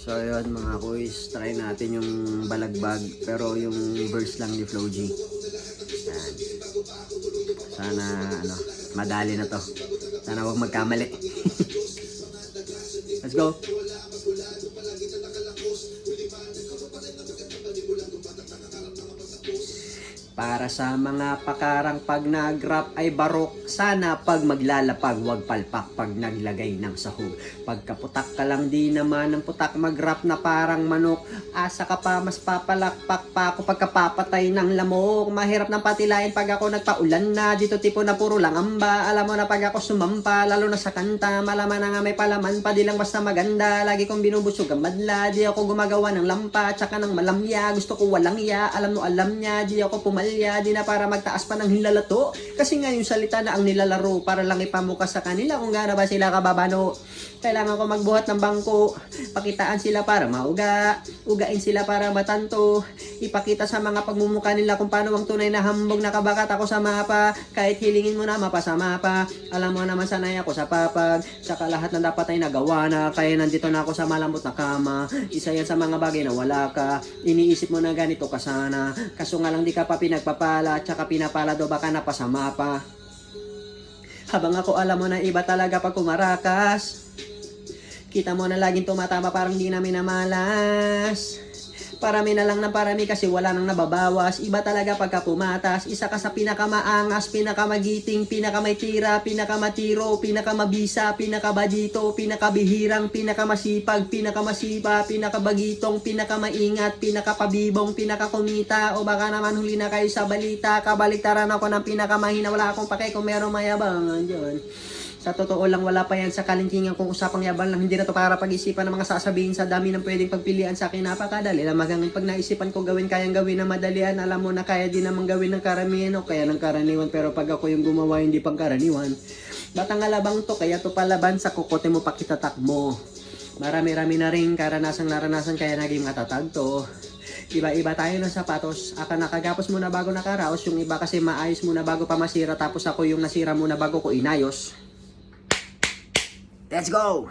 So yun mga kuys, try natin yung balagbag pero yung verse lang ni Flo G. Yan. Sana madali na to. Sana huwag magkamali. Let's go. Para sa mga pakarang pag nag-rap ay barok, sana pag maglalapag wag palpak pag naglagay ng sahog. Pagkaputak ka lang di naman ng putak mag-rap na parang manok. Asa ka pa mas papalakpak pa ako pagkapapatay ng lamok. Mahirap ng patilain pag ako nagpaulan na, dito tipo na puro lang amba. Alam mo na pag ako sumampa, lalo na sa kanta, malaman na nga may palaman pa, di lang basta maganda. Lagi kong binubusog ang madla, di ako gumagawa ng lampa, tsaka ng malamya. Gusto ko walang ya, alam niya, di ako pumalya, di na para magtaas pa ng hilalato. Kasi nga yung salita na ang nilalaro, para lang ipamuka sa kanila kung gaano ba sila kababano. Kailangan ko magbuhat ng bangko, pakitaan sila para mauga, ugain sila para matanto, ipakita sa mga pagmumuka nila kung paano ang tunay na hambog. Nakabakat ako sa mapa, kahit hilingin mo na mapasama pa. Alam mo naman sanay ako sa papag, saka lahat ng dapat ay nagawa na, kaya nandito na ako sa malambot na kama. Isa yan sa mga bagay na wala ka, iniisip mo na ganito ka sana, kaso nga lang di ka pa pinagpapala, tsaka pinapala do baka napasama pa. Habang ako alam mo na iba talaga pag kumarakas, kita mo na laging tumatama parang di namin namalas. Parami na lang ng parami kasi wala nang nababawas. Iba talaga pagka pumatas. Isa ka sa pinakamaangas, pinakamagiting, pinakamaytira, pinakamatiro, pinakamabisa, pinakabadito, pinakabihirang, pinakamasipag, pinakamasipa, pinakabagitong, pinakamaingat, pinakapabibong, pinakakumita. O baka naman huli na kayo sa balita. Kabaliktaran ako ng pinakamahina. Wala akong pake kung merong mayabangan dyan. Sa totoo lang, wala pa yan sa kalingkingan kung usapang yabang lang. Hindi na to para pag-isipan ng mga sasabihin sa dami ng pwedeng pagpilian sa akin. Napakadali lang magang pag naisipan ko gawin, kayang gawin na madalian. Alam mo na kaya din naman gawin ng karamihan o kaya ng karaniwan. Pero pag ako yung gumawa, hindi pang karaniwan. Batang alabang to, kaya to palaban sa kukote mo pakitatak mo. Marami-rami na rin naranasan kaya naging matatag to. Iba-iba tayo ng sapatos. Aka nakagapos muna bago nakaraos. Yung iba kasi maayos muna bago pa masira. Tapos ako yung nasira muna bago ko inayos. Let's go!